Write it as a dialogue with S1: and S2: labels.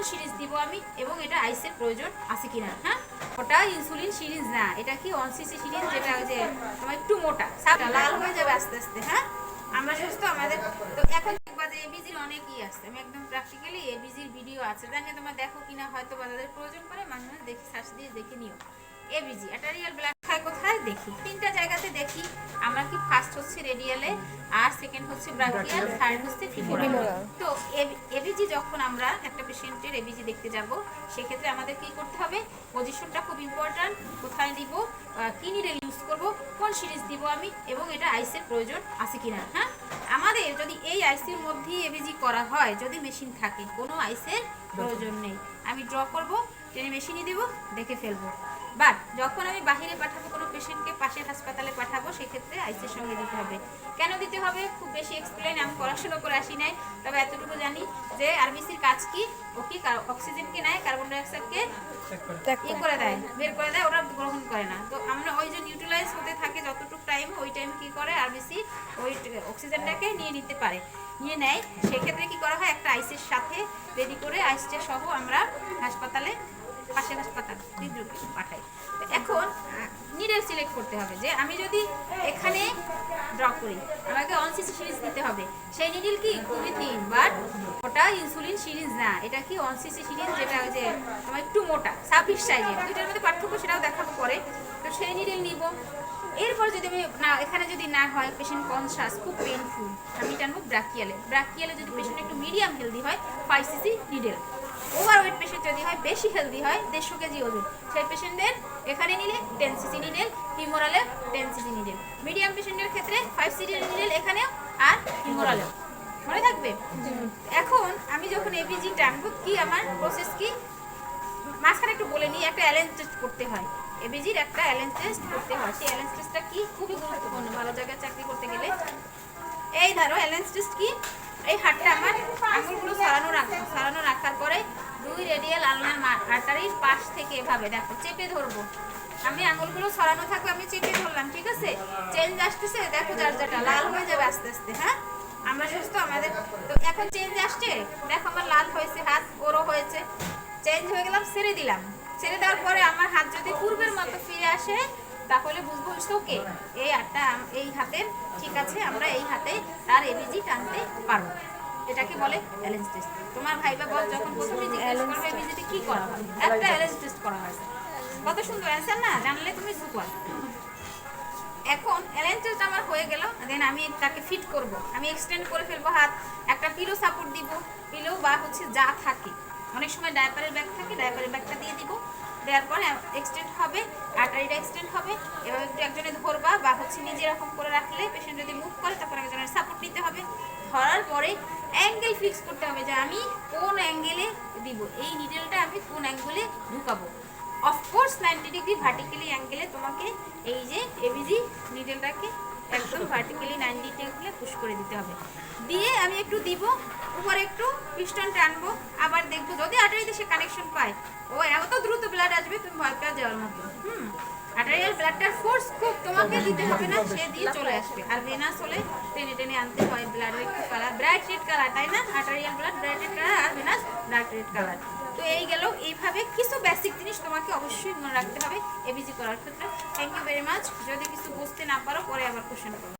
S1: Series দিব আমি এবং এটা আইসের প্রয়োজন আছে কিনা। হ্যাঁ, ওটা ইনসুলিন সিরিজ না, এটা কি 1cc সিরিজ, যেটা যে তোমার একটু মোটা, সাপটা লাল হয়ে যাবে আস্তে আস্তে। হ্যাঁ, আমরা সুস্থ আমাদের। তো এখন দেখবা যে এবিজির অনেক আছে, আমি একদম প্র্যাকটিক্যালি এবিজির ভিডিও আছে, জানি তোমরা দেখো কিনা, হয়তো বাজারের প্রয়োজন পড়ে মাঝে মাঝে দেখি, সার্চ দিয়ে দেখে নিও। এবিজি আর্টেরিয়াল ব্লাড কোথায় দেখি, তিনটা জায়গাতে দেখি আমরা। কি ফার্স্ট হচ্ছে রেডিয়ালে, আর সেকেন্ড হচ্ছে ব্রাকিয়াল, থার্ড হচ্ছে ফিমোরাল। তো এবিজি যখন আমরা একটা পেশেন্টের এবিজি দেখতে যাব, সেক্ষেত্রে আমাদের কি করতে হবে, পজিশনটা খুব ইম্পর্ট্যান্ট, কোথায় দিব, কি নিডেল ইউজ করব, কোন সিরিজ দিব আমি, এবং এটা আইসের প্রয়োজন আছে কিনা। হ্যাঁ, আমাদের যদি এই আইসির মধ্যেই এবিজি করা হয়, যদি মেশিন থাকে, কোনো আইসের প্রয়োজন নেই, আমি ড্র করব, টেনে মেশিনই দিব, দেখে ফেলবো। বাট যখন আমি বাহিরে পাঠাবো, কোনো পেশেন্টকে পাশের হাসপাতালে পাঠাবো, সেক্ষেত্রে আইসির সঙ্গে দিতে হবে। কেন দিতে হবে, খুব বেশি এক্সপ্লেন আমি পড়াশোনা করে আসি নাই, তবে এতটুকু জানি যে আরবিসির কাজ কি, ও কি অক্সিজেনকে নেয়, কার্বন ডাইঅক্সাইডকে করে দেয়, বের করে দেয়, ওরা গ্রহণ করে না। তো আমরা ওই যে নিউট্রালাইজ হতে থাকে যতটুকু টাইম, ওই টাইম কি করে আরবিসি ওই অক্সিজেনটাকে নিয়ে নিতে পারে, নিয়ে নেয়। সেক্ষেত্রে কি করা হয়, একটা আইসের সাথে রেডি করে আইসটা সহ আমরা হাসপাতালে, পাশের হাসপাতাল হৃদরোগে পাঠাই। এখন নিডেল সিলেক্ট করতে হবে, যে আমি যদি এখানে ড্র করি, আমাকে 1cc সিরিজ দিতে হবে। সেই নিডেল কি খুবই থিন, বাট ওটা ইনসুলিন সিরিজ না, এটা কি 1cc সিরিজ, যেটা যে তোমার একটু মোটা, সাফিস সাইজের। দুইটার মধ্যে পার্থক্য সেটাও দেখাবো পরে। তো সেই নিডেল নিব। এরপর যদি আমি না, এখানে যদি না হয়, পেশেন্ট কনসাস, খুব পেইনফুল, আমি টানবো ব্রাকিয়ালে। ব্রাকিয়ালে যদি পেশেন্ট একটু মিডিয়াম হেলদি হয়, 5cc নিডেল। ওভারওয়েট পেশেন্ট যদি হয়, বেশি হেলদি হয়, 150 কেজি ওজন, সেই পেশেন্টদের এখানে নিলে 10cc needle, ফিমোরালে 10cc needle. Medium পেশেন্টের ক্ষেত্রে 5cc নিডেল এখানেও, আর ফিমোরালেও। মনে থাকবে। এখন আমি যখন এবিজি টানবো, কি আমার প্রসেস কি, মাঝখানে একটু বলে নিই, একটা অ্যালেন্স টেস্ট করতে হয়, এবিজির একটা অ্যালেন্স টেস্ট করতে হয়। সেই অ্যালেন্স টেস্টটা কি, খুবই গুরুত্বপূর্ণ ভালো জায়গায় চাকরি করতে গেলে। এই ধরো অ্যালেন্স টেস্ট কি, এই হাতটা আমার আঙুলগুলো সরানো রাখার পরে 2 রেডিয়াল আলনার আর্টারির পাশ থেকে এভাবে দেখো চেপে ধরবো। আমি আঙুলগুলো সরানো থাকবে, আমি চেপে ধরলাম, ঠিক আছে। চেঞ্জ আসতেছে, দেখো জারজাটা লাল হয়ে যাবে আস্তে আস্তে। হ্যাঁ, আমরা সুস্থ আমাদের। তো এখন চেঞ্জ আসছে, দেখো আমার লাল হয়েছে হাত, ওরও হয়েছে, চেঞ্জ হয়ে গেলাম, ছেড়ে দিলাম। ছেড়ে দেওয়ার পরে আমার হাত যদি পূর্বের মতো ফিরে আসে, তাহলে বুঝবো ওকে, এই হাতটা এই হাতের ঠিক আছে, আমরা এই হাতে তার এবিজি টানতে পারবো। এটাকে বলে অ্যালেন্স টেস্ট। তোমার ভাইবা বল যখন প্রথমে জিজ্ঞেস করবে এবিজিতে কি করা হয়, একটা অ্যালেন্স টেস্ট করা হয়। কত সুন্দর অ্যান্সার না, জানলে তুমি সুপার। এখন অ্যালেন্স টেস্ট আমার হয়ে গেল, দেন আমি তাকে ফিট করব, আমি এক্সটেন্ড করে ফেলবো হাত, একটা পিলো সাপোর্ট দিব, পিলো বা হচ্ছে যা থাকে, অনেক সময় ডায়াপারের ব্যাগ থাকে, ডায়াপারের ব্যাগটা দিয়ে দিব। দেওয়ার পরে এক্সটেন্ড হবে, আর্টারিটা এক্সটেন্ড হবে, এবং একটু একজনে ধরবা বা হচ্ছে নিজে এরকম করে রাখলে পেশেন্ট যদি মুভ করে, তখন একজনের সাপোর্ট নিতে হবে। ধরার পরে অ্যাঙ্গেল ফিক্স করতে হবে, যে আমি কোন অ্যাঙ্গেলে দিব, এই নিডেলটা আমি কোন অ্যাঙ্গেলে ঢুকাবো। অফকোর্স 90 ডিগ্রি ভার্টিক্যালি অ্যাঙ্গেলে তোমাকে এই যে এবিজি নিডেলটাকে একদম ভার্টিক্যালি 90 ডিগ্রি পুশ করে দিতে হবে। দিয়ে আমি একটু দিব, উপরে একটু পিস্টন টানবো, আবার দেখবো যদি আর্টারিতে সে কানেকশন পায়, ও এত দ্রুত ব্লাড আসবে তুমি ভয় পেয়ে যাওয়ার মতো। আর্টারিয়াল ব্লাডটার ফোর্স খুব তোমাকে দিতে হবে না, সে দিয়ে চলে আসবে। আর ভেনাস হলে টেনে টেনে আনতে হয়, ব্লাডের একটু কালার ব্রাইট রেড কালার, তাই না, arterial blood bright red colour, আর ভেনাস ডার্ক রেড কালার। তো এই গেল, এইভাবে কিছু বেসিক জিনিস তোমাকে অবশ্যই মনে রাখতে হবে এবিজি করার ক্ষেত্রে। Thank you very much. যদি কিছু বুঝতে না পারো, পরে আবার কোশ্চেন করো।